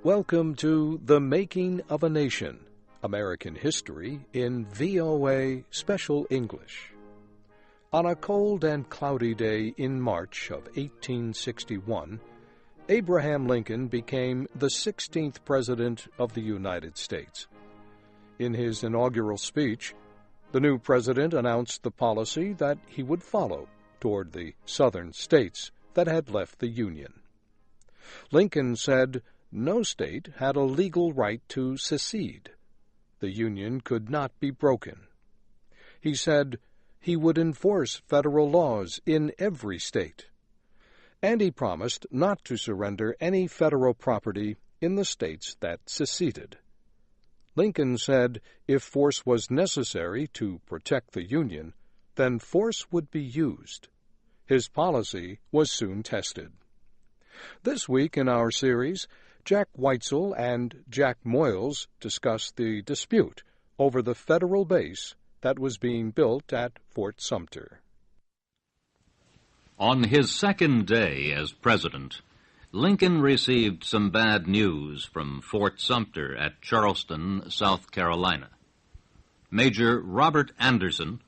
Welcome to The Making of a Nation, American History in VOA Special English. On a cold and cloudy day in March of 1861, Abraham Lincoln became the 16th President of the United States. In his inaugural speech, the new president announced the policy that he would follow toward the southern states that had left the Union. Lincoln said no state had a legal right to secede. The Union could not be broken. He said he would enforce federal laws in every state. And he promised not to surrender any federal property in the states that seceded. Lincoln said if force was necessary to protect the Union, then force would be used. His policy was soon tested. This week in our series, Jack Weitzel and Jack Moyles discuss the dispute over the federal base that was being built at Fort Sumter. On his second day as president, Lincoln received some bad news from Fort Sumter at Charleston, South Carolina. Major Robert Anderson,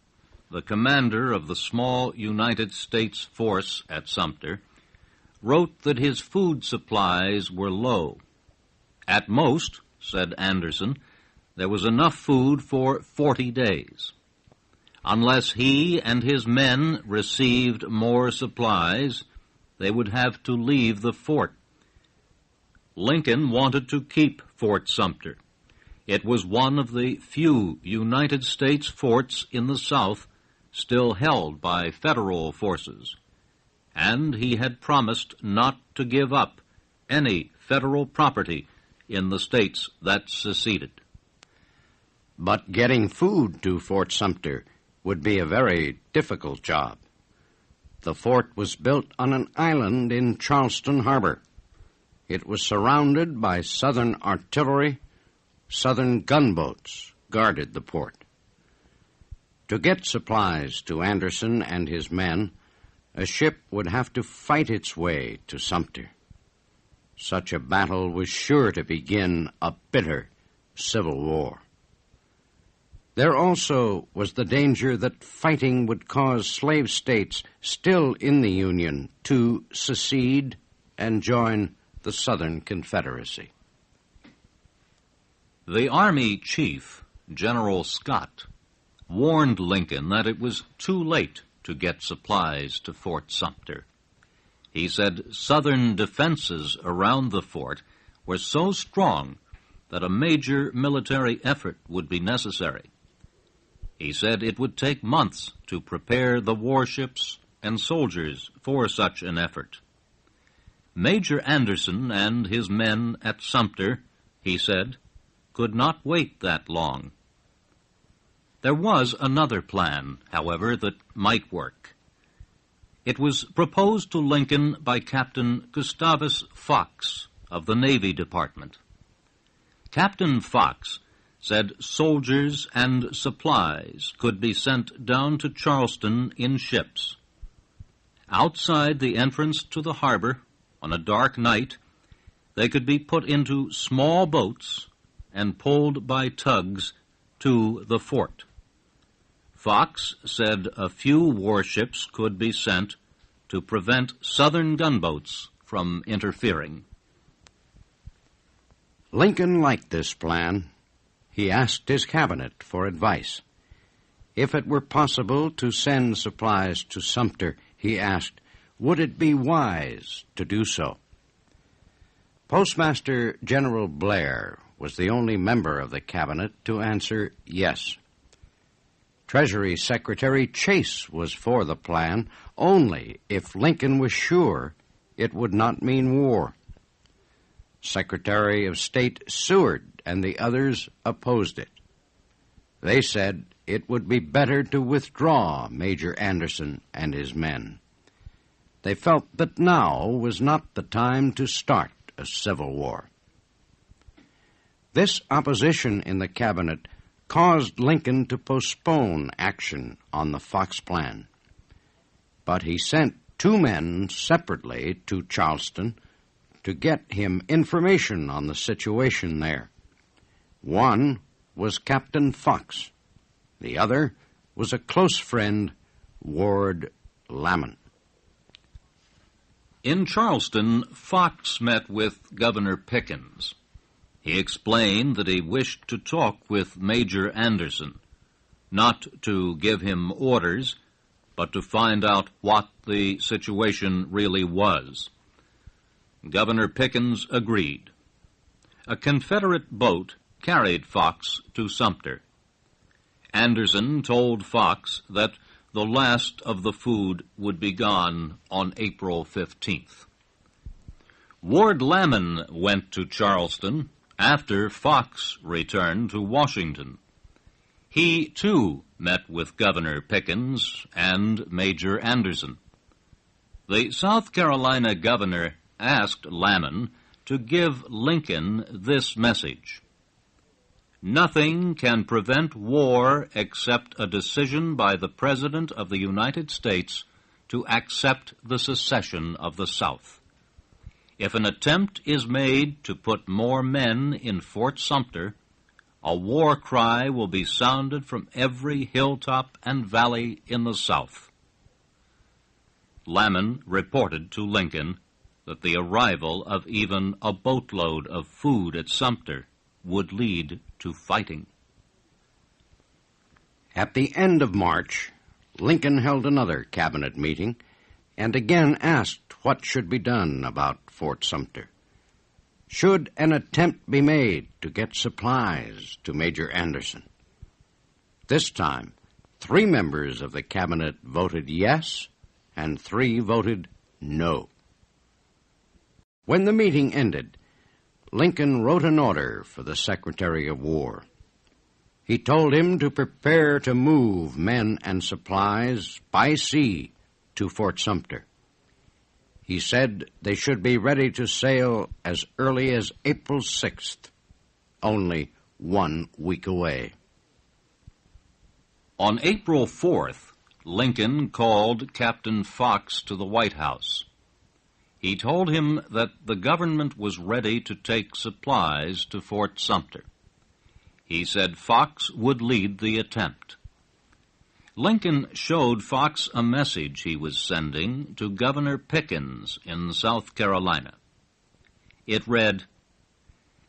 the commander of the small United States force at Sumter, wrote that his food supplies were low. At most, said Anderson, there was enough food for 40 days. Unless he and his men received more supplies, they would have to leave the fort. Lincoln wanted to keep Fort Sumter. It was one of the few United States forts in the South still held by federal forces, and he had promised not to give up any federal property in the states that seceded. But getting food to Fort Sumter would be a very difficult job. The fort was built on an island in Charleston Harbor. It was surrounded by Southern artillery. Southern gunboats guarded the port. To get supplies to Anderson and his men, a ship would have to fight its way to Sumter. Such a battle was sure to begin a bitter civil war. There also was the danger that fighting would cause slave states still in the Union to secede and join the Southern Confederacy. The Army chief, General Scott, warned Lincoln that it was too late to get supplies to Fort Sumter. He said Southern defenses around the fort were so strong that a major military effort would be necessary. He said it would take months to prepare the warships and soldiers for such an effort. Major Anderson and his men at Sumter, he said, could not wait that long. There was another plan, however, that might work. It was proposed to Lincoln by Captain Gustavus Fox of the Navy Department. Captain Fox said soldiers and supplies could be sent down to Charleston in ships. Outside the entrance to the harbor, on a dark night, they could be put into small boats and pulled by tugs to the fort. Fox said a few warships could be sent to prevent Southern gunboats from interfering. Lincoln liked this plan. He asked his cabinet for advice. If it were possible to send supplies to Sumter, he asked, would it be wise to do so? Postmaster General Blair was the only member of the cabinet to answer yes. Treasury Secretary Chase was for the plan only if Lincoln was sure it would not mean war. Secretary of State Seward and the others opposed it. They said it would be better to withdraw Major Anderson and his men. They felt that now was not the time to start a civil war. This opposition in the cabinet caused Lincoln to postpone action on the Fox plan. But he sent two men separately to Charleston to get him information on the situation there. One was Captain Fox. The other was a close friend, Ward Lamon. In Charleston, Fox met with Governor Pickens. He explained that he wished to talk with Major Anderson, not to give him orders, but to find out what the situation really was. Governor Pickens agreed. A Confederate boat carried Fox to Sumter. Anderson told Fox that the last of the food would be gone on April 15th. Ward Lamon went to Charleston after Fox returned to Washington. He, too, met with Governor Pickens and Major Anderson. The South Carolina governor asked Lamon to give Lincoln this message: "Nothing can prevent war except a decision by the President of the United States to accept the secession of the South. If an attempt is made to put more men in Fort Sumter, a war cry will be sounded from every hilltop and valley in the South." Lamon reported to Lincoln that the arrival of even a boatload of food at Sumter would lead to fighting. At the end of March, Lincoln held another cabinet meeting and again asked what should be done about Fort Sumter. Should an attempt be made to get supplies to Major Anderson? This time, 3 members of the cabinet voted yes, and 3 voted no. When the meeting ended, Lincoln wrote an order for the Secretary of War. He told him to prepare to move men and supplies by sea to Fort Sumter. He said they should be ready to sail as early as April 6th, only 1 week away. On April 4th, Lincoln called Captain Fox to the White House. He told him that the government was ready to take supplies to Fort Sumter. He said Fox would lead the attempt. Lincoln showed Fox a message he was sending to Governor Pickens in South Carolina. It read,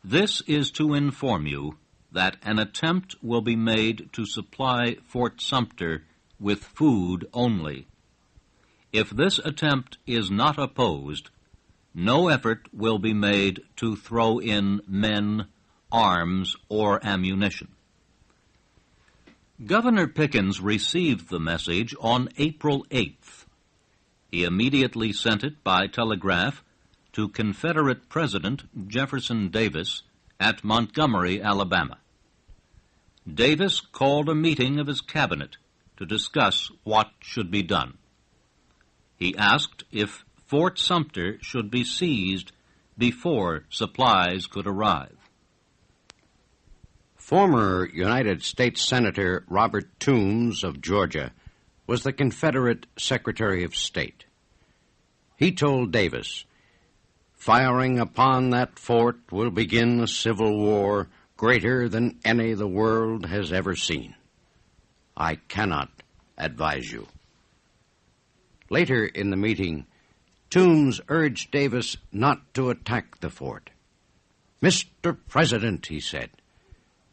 "This is to inform you that an attempt will be made to supply Fort Sumter with food only. If this attempt is not opposed, no effort will be made to throw in men, arms, or ammunition." Governor Pickens received the message on April 8th. He immediately sent it by telegraph to Confederate President Jefferson Davis at Montgomery, Alabama. Davis called a meeting of his cabinet to discuss what should be done. He asked if Fort Sumter should be seized before supplies could arrive. Former United States Senator Robert Toomes of Georgia was the Confederate Secretary of State. He told Davis, "Firing upon that fort will begin a civil war greater than any the world has ever seen. I cannot advise you." Later in the meeting, Toomes urged Davis not to attack the fort. "Mr. President," he said,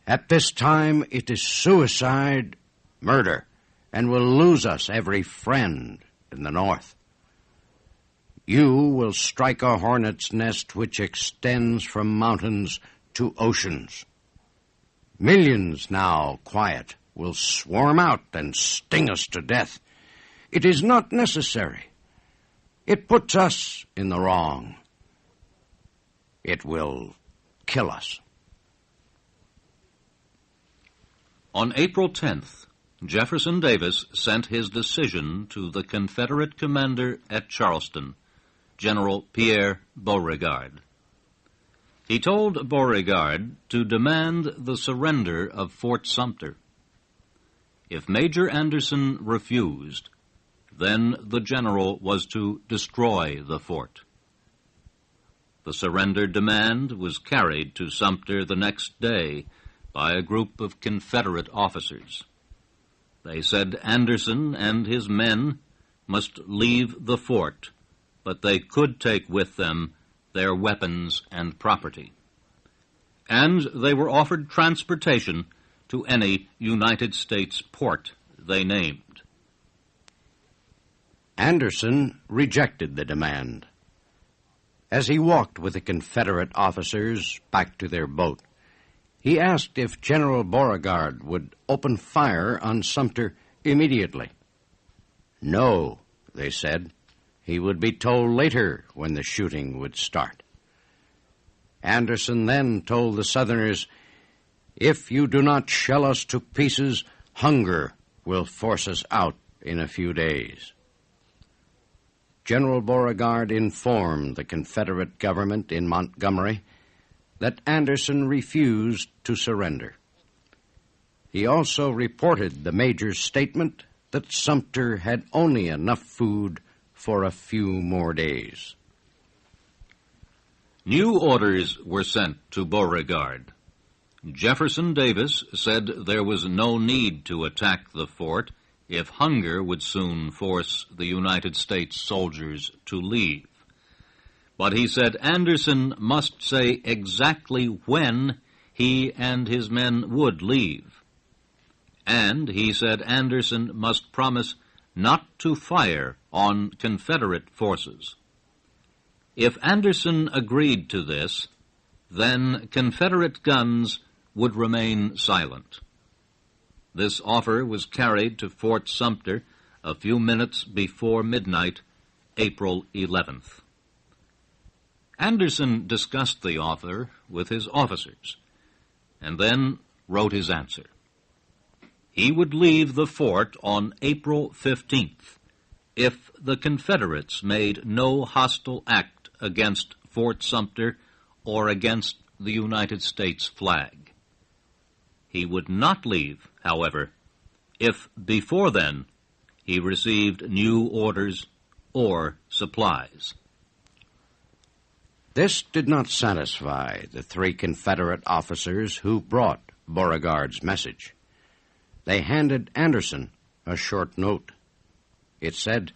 "at this time it is suicide, murder, and will lose us every friend in the North. You will strike a hornet's nest which extends from mountains to oceans. Millions now quiet will swarm out and sting us to death. It is not necessary. It puts us in the wrong. It will kill us." On April 10th, Jefferson Davis sent his decision to the Confederate commander at Charleston, General Pierre Beauregard. He told Beauregard to demand the surrender of Fort Sumter. If Major Anderson refused, then the general was to destroy the fort. The surrender demand was carried to Sumter the next day by a group of Confederate officers. They said Anderson and his men must leave the fort, but they could take with them their weapons and property. And they were offered transportation to any United States port they named. Anderson rejected the demand. As he walked with the Confederate officers back to their boat, he asked if General Beauregard would open fire on Sumter immediately. No, they said. He would be told later when the shooting would start. Anderson then told the Southerners, "If you do not shell us to pieces, hunger will force us out in a few days." General Beauregard informed the Confederate government in Montgomery that Anderson refused to surrender. He also reported the major's statement that Sumter had only enough food for a few more days. New orders were sent to Beauregard. Jefferson Davis said there was no need to attack the fort if hunger would soon force the United States soldiers to leave. But he said Anderson must say exactly when he and his men would leave. And he said Anderson must promise not to fire on Confederate forces. If Anderson agreed to this, then Confederate guns would remain silent. This offer was carried to Fort Sumter a few minutes before midnight, April 11th. Anderson discussed the offer with his officers, and then wrote his answer. He would leave the fort on April 15th if the Confederates made no hostile act against Fort Sumter or against the United States flag. He would not leave, however, if before then he received new orders or supplies. This did not satisfy the three Confederate officers who brought Beauregard's message. They handed Anderson a short note. It said,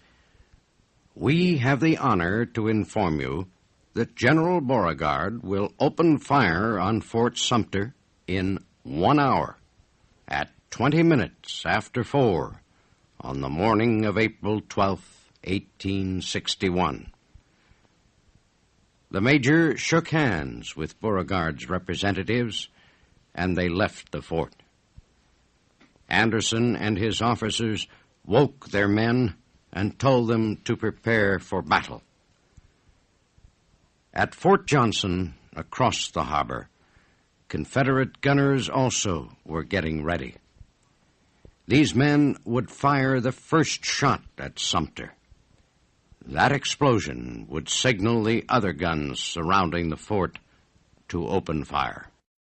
"We have the honor to inform you that General Beauregard will open fire on Fort Sumter in 1 hour, at 20 minutes after 4, on the morning of April 12, 1861. The major shook hands with Beauregard's representatives, and they left the fort. Anderson and his officers woke their men and told them to prepare for battle. At Fort Johnson, across the harbor, Confederate gunners also were getting ready. These men would fire the first shot at Sumter. That explosion would signal the other guns surrounding the fort to open fire.